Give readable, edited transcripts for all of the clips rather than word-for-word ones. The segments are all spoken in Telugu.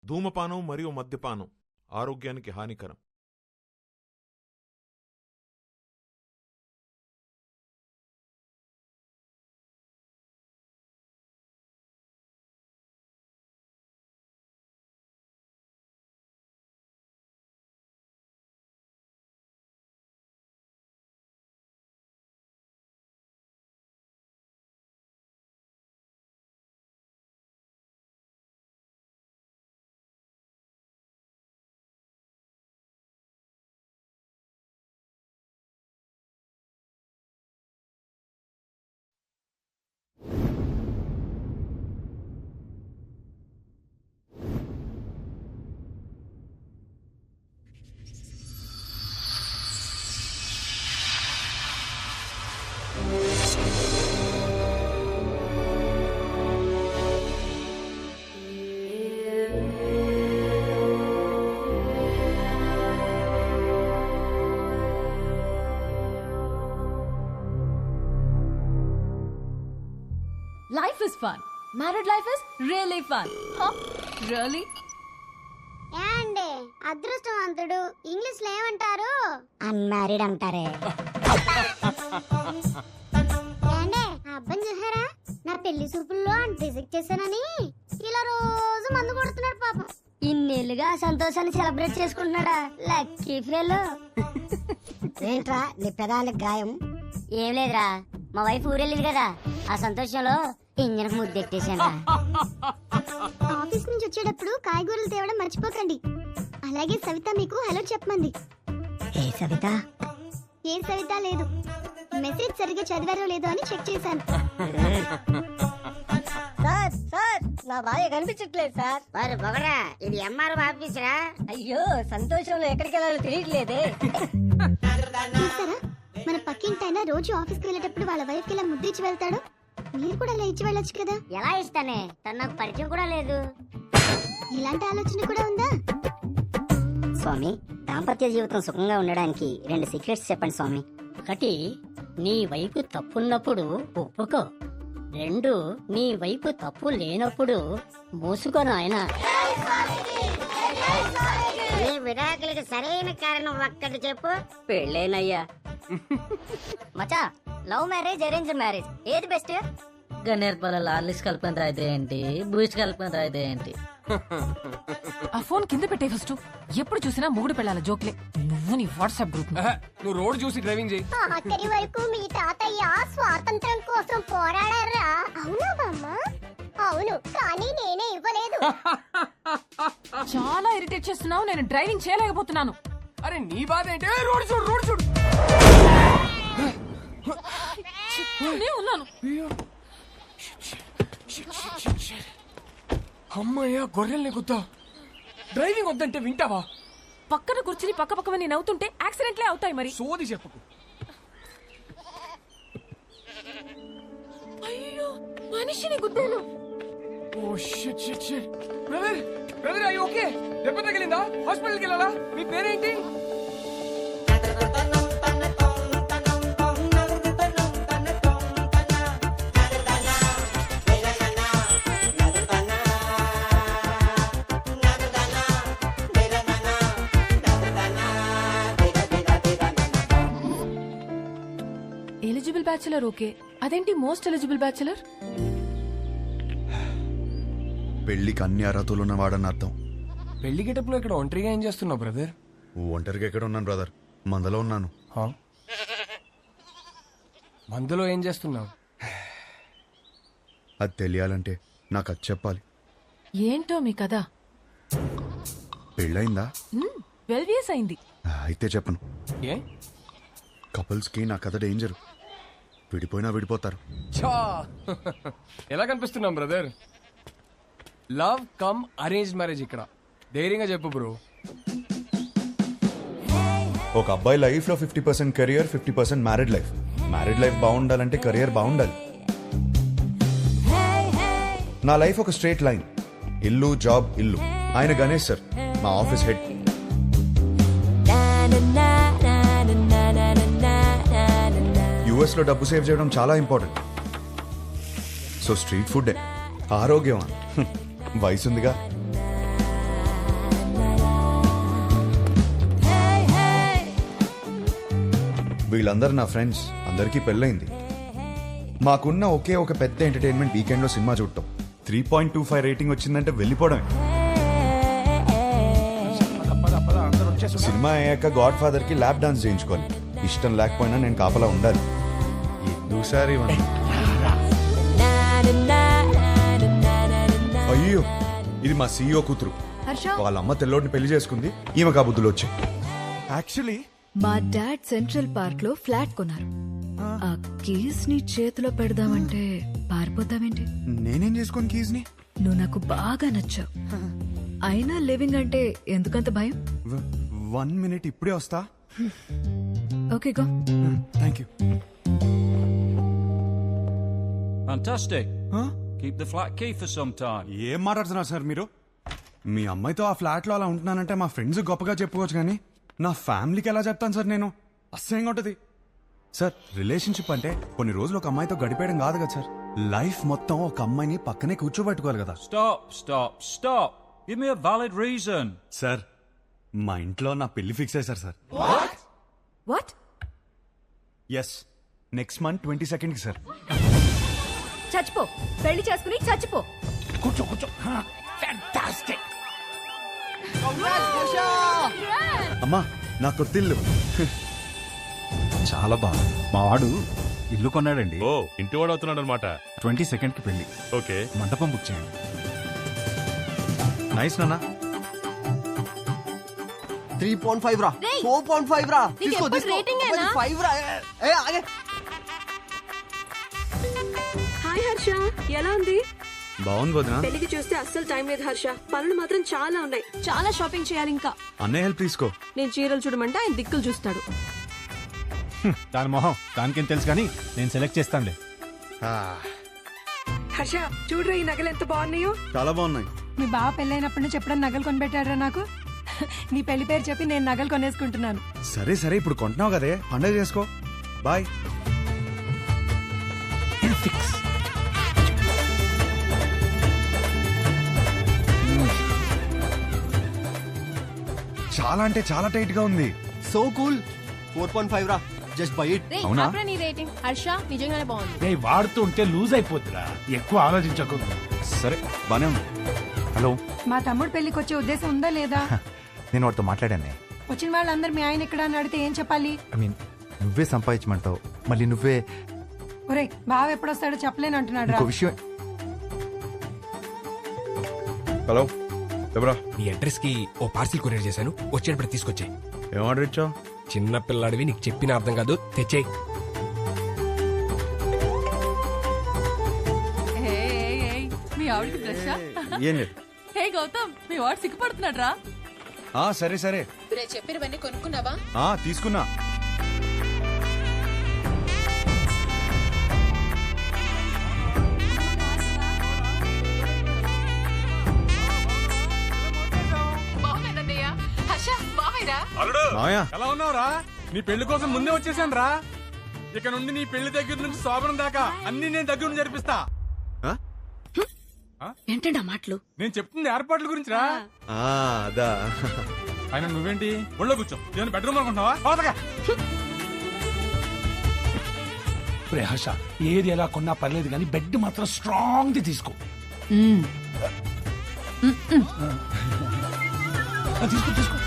ధూమపానం మరియు మద్యపానం ఆరోగ్యానికి హానికరం. Life is fun. Married life is really fun. Huh? Really? ఏండి అదృష్టవంతుడు ఇంగ్లీష్ లో ఏమంటారు? అన్మ్యారీడ్ అంటారే. ఏండి అబ్బాయి చూసారా? నా పెళ్లి చూపుల్లో రిజెక్ట్ చేశానని ఇలా రోజు మందు కొడుతున్నాడు పాపం. ఇన్నేళ్ళుగా సంతోషాన్ని సెలబ్రేట్ చేసుకుంటున్నాడా లక్కీ ఫెలో. ఏంట్రా నీ పెదాలకు గాయం? ఏం లేదురా, మా వైఫ్ ఊరెళ్ళింది కదా, ఆ సంతోషంలో ఇంజన్ ముద్దెట్టేశాను. ఆఫీస్ నుంచి వచ్చేటప్పుడు కాయగూరలు తేవడం మర్చిపోకండి. అలాగే సవిత మీకు హలో చెప్పమంది. ఏ సవిత? ఏ సవిత లేదు, మెసేజ్ సరిగ్గా చదివారో లేదో అని చెక్ చేశాను. సార్ సార్ నా భార్య కనిపించట్లేదు సార్. వారు పొగరా, ఇది ఎంఆర్ఓ ఆఫీసరా? అయ్యో సంతోషంలో ఎక్కడికి వెళ్ళాలో తెలియట్లేదే. చూసారా, మన పక్కింటైనా రోజు ఆఫీస్కి వెళ్ళేటప్పుడు వాళ్ళ వైఫ్ ఇలా ముద్దిచ్చి వెళ్తాడు. మీరు కూడా అలా ఇచ్చి వెళ్ళొచ్చు కదా. ఎలా ఇస్తానే, తన నాకు పరిచయం కూడా లేదు. ఇలాంటి ఆలోచన కూడా ఉందా? స్వామి, దాంపత్య జీవితం సుఖంగా ఉండడానికి 2 సీక్రెట్స్ చెప్పండి స్వామి. 1, నీ వైపు తప్పున్నప్పుడు ఒప్పుకో. 2, నీ వైపు తప్పు లేనప్పుడు మూసుకో నాయనా. నీ విడాకులకి సరైన కారణం ఒక్కటి చెప్పు. పెళ్ళేనయ్యా. మచా, లవ్ మ్యారేజ్ అరేంజ్ మ్యారేజ్ ఏది బెస్ట్? గన్నేరు పొలాల ఆర్లిస్ కలుపుకొని రాయితే ఏంటి, బూస్ట్ కలుపుకొని రాయితే ఏంటి? ఆ ఫోన్ కింద పెట్టే ఫస్ట్. ఎప్పుడు చూసినా మొగుడు పెళ్ళాల జోక్లే. నువ్వు నీ వాట్సాప్ గ్రూప్. నువ్వు రోడ్ చూసి డ్రైవింగ్ చేయి. ఆఖరి వరకు మీ తాతయ్య స్వాతంత్రం కోసం పోరాడారా? అవునా బామ్మ? అవును, కానీ నేనే ఇవ్వలేదు. చాలా ఇరిటేట్ చేస్తున్నావు, నేను డ్రైవింగ్ చేయలేకపోతున్నాను. అరే నీ బాధ ఏంటి? రోడ్ చూడు, రోడ్ చూడు. నేను ఉన్నాను. అమ్మయ్యా, గొర్రెల్ని గుద్దా. డ్రైవింగ్ వద్దంటే వింటావా? పక్కన కూర్చుని పక్క పక్కన నవ్వుతుంటే యాక్సిడెంట్లే అవుతాయి మరి. సోది చెప్పకు. అయ్యో, మనిషిని గుద్దాను. Oh shit shit shit. Brother, brother అయ్యి ఓకే? దెబ్బ తగిలిందా? హాస్పిటల్కి వెళ్ళాలా? మీ పేరేంటి? ఎలిజిబుల్ బ్యాచులర్ ఓకే, అదేంటి మోస్ట్ ఎలిజిబుల్ బ్యాచులర్? పెళ్లికి అన్ని అర్హతలు ఉన్నవాడని అర్థం. పెళ్లి గెటప్లో ఇక్కడ ఒంటరిగా ఏం చేస్తున్నావు బ్రదర్? ఒంటరిగా ఎక్కడ ఉన్నాను బ్రదర్, మందలో ఉన్నాను. మందులో ఏం చేస్తున్నావు? అది తెలియాలంటే నాకు అది చెప్పాలి. ఏంటో మీ కదా? పెళ్ళయిందా? 12 years అయింది. అయితే చెప్పను. ఏ? కపుల్స్ కి నా కథ డేంజర్. విడిపోయినా విడిపోతారు. ఛా! ఎలా కనిపిస్తున్నాం brother? Love come arrange marriage ఇక్కడ. ధైర్యంగా చెప్పు బ్రో. ఒక అబ్బాయి లైఫ్ లో 50% career, 50% married life. Married life బాగుండాలంటే కెరియర్ బాగుండాలి. నా లైఫ్ ఒక స్ట్రేట్ లైన్. ఇల్లు, జాబ్, ఇల్లు. ఆయన గణేష్ సార్, మా ఆఫీస్ హెడ్. యుఎస్ లో డబ్బు సేవ్ చేయడం చాలా ఇంపార్టెంట్. సో స్ట్రీట్ ఫుడ్ ఆరోగ్యం. వయసుందిగా. వీళ్ళందరూ నా ఫ్రెండ్స్, అందరికీ పెళ్ళైంది. మాకున్న ఒకే ఒక పెద్ద ఎంటర్టైన్మెంట్ వీకెండ్లో సినిమా చూడటం. 3.25 రేటింగ్ వచ్చిందంటే వెళ్ళిపోవడమే. సినిమా అయ్యాక గాడ్ ఫాదర్ కి ల్యాప్ డాన్స్ చేయించుకోవాలి. ఇష్టం లేకపోయినా నేను కాపలా ఉండాలి. ఎందుసారి అయ్యో, ఇది మా సీఈఓ కూతురు. వాళ్ళ అమ్మ తెల్లోడిని పెళ్లి చేసుకుంది. ఈమె కాబుద్దులు వచ్చాయి. యాక్చువల్లీ మా డాడ్ సెంట్రల్ పార్క్ లో ఫ్లాట్ కొన్నారు. ఆ కీస్ ని చేతిలో పెడదామంటే పారిపోతావేంటి? నేనేం చేసుకోను కీస్ ని. నువ్వు నాకు బాగా నచ్చావు. అయినా లివింగ్ అంటే ఎందుకంత భయం? 1 minute, ఇప్పుడే వస్తా. Okay go. Thank you. Fantastic. Keep the flat key for some time. ఏం మాట్లాడుతున్నారు సార్ మీరు? మీ అమ్మాయితో ఆ ఫ్లాట్ లో అలా ఉంటున్నానంటే మా ఫ్రెండ్స్ గొప్పగా చెప్పుకోవచ్చు, కానీ నా ఫ్యామిలీకి ఎలా చెప్తాను సార్ నేను? అసహ్యంగా ఉంటుంది సార్. రిలేషన్షిప్ అంటే కొన్ని రోజులు ఒక అమ్మాయితో గడిపేయడం కాదు కదా సార్. లైఫ్ మొత్తం ఒక అమ్మాయిని పక్కనే కూర్చోబెట్టుకోవాలి కదా. Stop. Give me a valid reason. Sir, మా ఇంట్లో నా పెళ్లి ఫిక్స్ అయ్యారు sir. What? Yes, next month 22nd కి సార్. చచ్చిపో, పెళ్లి చేసుకుని చచ్చిపో. కూర్చో. అమ్మా, నా కొత్తిల్లు. చాలా బాగా. మా వాడు ఇల్లు కొన్నాడండి. ఓ, ఇంటివాడు అవుతున్నాడు అనమాట. 22nd కి పెళ్లి. ఓకే, మండపం బుక్ చేయండి. నైస్ నాన్న. 3.5 రా, 4.5 రా. తీసుకో 5 రా. ఆగే. హాయ్ హర్ష, ఎలా ఉంది? బాగుంది వదినా. పెళ్లికి చూస్తే అస్సలు టైం లేదు హర్ష. పనులు మాత్రం చాలా ఉన్నాయి. చాలా షాపింగ్ చేయాలి ఇంకా. అన్నయ్య హెల్ప్ తీసుకో. నేను చీరలు చూడమంటే ఆయన దిక్కులు చూస్తాడు. దాని మొహం దానికేం తెలుసు, కానీ నేను సెలెక్ట్ చేస్తానులే. హర్ష, చూడరా ఈ నగలు ఎంత బాగున్నాయో. చాలా బాగున్నాయి. మీ బావ పెళ్ళైనప్పటి నుంచి ఎప్పుడన్నా నగలు కొనిపెట్టాడరా నాకు? నీ పెళ్లి పేరు చెప్పి నేను నగలు కొనేసుకుంటున్నాను. సరే, ఇప్పుడు కొంటున్నావు కదే, పండగ చేసుకో. బాయ్. చాలా అంటే చాలా టైట్ గా ఉంది. So cool. 4.5 రా, జస్ట్ బై ఇట్. అవునా? నీ రేటింగ్ హర్ష నిజంగానే బాగుంది. వాడుతూ ఉంటే లూజ్ అయిపోతురా, ఎక్కువ ఆలోచించకు. సరే, బానే ఉంది. హలో, మా తమ్ముడు పెళ్లికి వచ్చే ఉద్దేశం ఉందా లేదా? నేను వాడితో మాట్లాడానే. వచ్చిన వాళ్ళందరూ మీ ఆయన ఎక్కడ అని అడిగితే ఏం చెప్పాలి? ఐ మీన్, నువ్వే సంపాదించమంటావు, మళ్ళీ నువ్వే. ఒరే, బావ ఎప్పుడొస్తాడో చెప్పలేను అంటున్నాడు రా. ఇంకో విషయం. హలో, ఎవరా? నీ అడ్రస్ కి ఓ పార్సిల్ కొరియర్ చేశాను, వచ్చేటప్పుడు తీసుకొచ్చాయి. ఏం ఆర్డర్ ఇచ్చావు? చిన్న పిల్లాడివి, నీకు చెప్పిన అర్థం కాదు, తెచ్చేయి. మీ ఆవిడకి బ్రషా? ఏం లేదు. హే గౌతమ్, మీ వాడు సిగ్గుపడుతున్నాడు రా. సరే. చెప్పినవన్నీ కొనుక్కున్నావా? తీసుకున్నా. మాయా, ఎలా ఉన్నావురా? నీ పెళ్లి కోసం ముందే వచ్చేసాను రా. ఇక నుండి నీ పెళ్లి దగ్గర నుంచి శోభనం దాకా అన్ని నేను దగ్గర నుంచి జరిపిస్తా. ఏంటండి ఆ మాటలు? నేను చెప్తుంది ఏర్పాట్ల గురించి రా. అదా. ఆయన నువ్వేంటి ఒళ్ళో కూర్చో, నేను బెడ్రూమ్ అనుకుంటున్నావా? పోతగా. హర్ష, ఏది ఎలా కొన్నా పర్లేదు, కానీ బెడ్ మాత్రం స్ట్రాంగ్ ది తీసుకో. తీసుకో.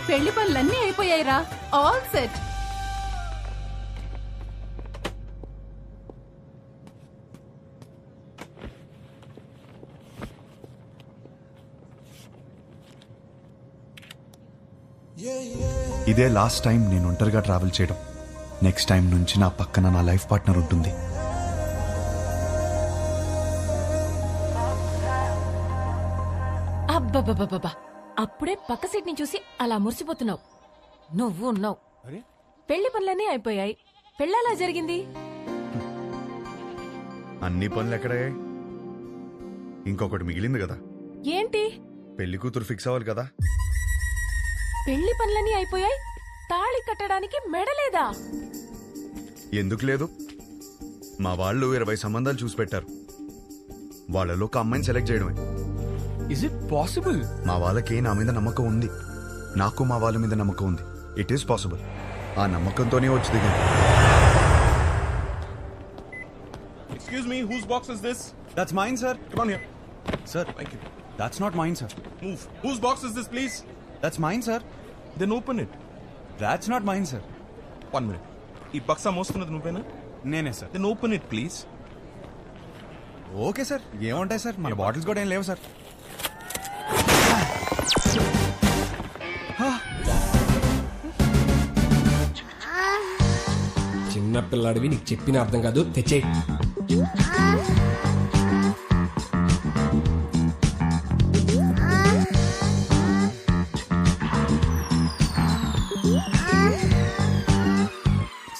పెళ్లి పనులన్నీ అయిపోయాయిరా. All set. ఇదే లాస్ట్ టైం నేను ఒంటరిగా ట్రావెల్ చేయడం. నెక్స్ట్ టైం నుంచి నా పక్కన నా లైఫ్ పార్ట్నర్ ఉంటుంది. అబ్బబ్బబ్బబ్బా, అప్పుడే పక్క సీట్ ని చూసి అలా మురిసిపోతున్నావు. నువ్వు ఉన్నావు. పెళ్లి పనులన్నీ అయిపోయాయి, పెళ్ళలా జరిగింది. అన్ని పనులు ఎక్కడయ్యాయి? ఇంకొకటి మిగిలింది కదా. ఏంటి? పెళ్లి కూతురు ఫిక్స్ అవ్వాలి కదా. పెళ్లి పనులన్నీ అయిపోయాయి, తాళి కట్టడానికి మెడలేదా? ఎందుకు లేదు? మా వాళ్ళు 20 సంబంధాలు చూసి పెట్టారు. వాళ్ళలో ఒక అమ్మాయిని సెలెక్ట్ చేయడమే. Is it possible? మా వాళ్ళకి నా మీద నమ్మకం ఉంది, నాకు మా వాళ్ళ మీద నమ్మకం ఉంది. It is possible. ఆ నమ్మకంతోనే వచ్చి దిగాను. Excuse me, whose box is this? That's mine sir. Come on here. Sir Thank you. That's not mine sir. Move. Whose box is this, please? That's mine sir. Then open it. That's not mine sir. 1 minute. ఈ బక్సా మోస్తున్నది నువ్వేనా? నేనే sir. Then open it, please. Okay sir, ఏముంటాయి సార్, మన బాటిల్స్ కూడా ఏం లేవు సార్. చిన్న పిల్లాడివి, నీకు చెప్పిన అర్థం కాదు. తెచ్చే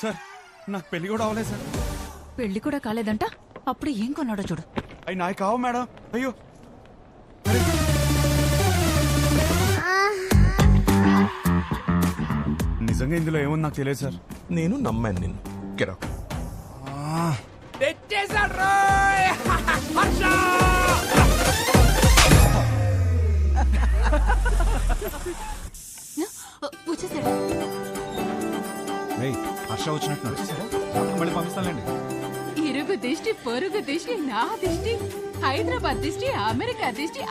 సార్ నాకు పెళ్లి కూడా అవ్వలేదు సార్. పెళ్లి కూడా కాలేదంట, అప్పుడు ఏం కొన్నాడో చూడు. అవి నాకు కావు మేడం. అయ్యో నిజంగా ఇందులో ఏముంది నాకు తెలియదు సార్. నేను నమ్మాను నిన్ను. Get out. వచ్చేసాడు. హర్ష వచ్చినట్టు మళ్ళీ పంపిస్తానండి. ఇరుగు దిష్టి, పొరుగు దిష్టి, నా దిష్టి, హైదరాబాద్ దిష్టి, అమెరికా దిష్టి,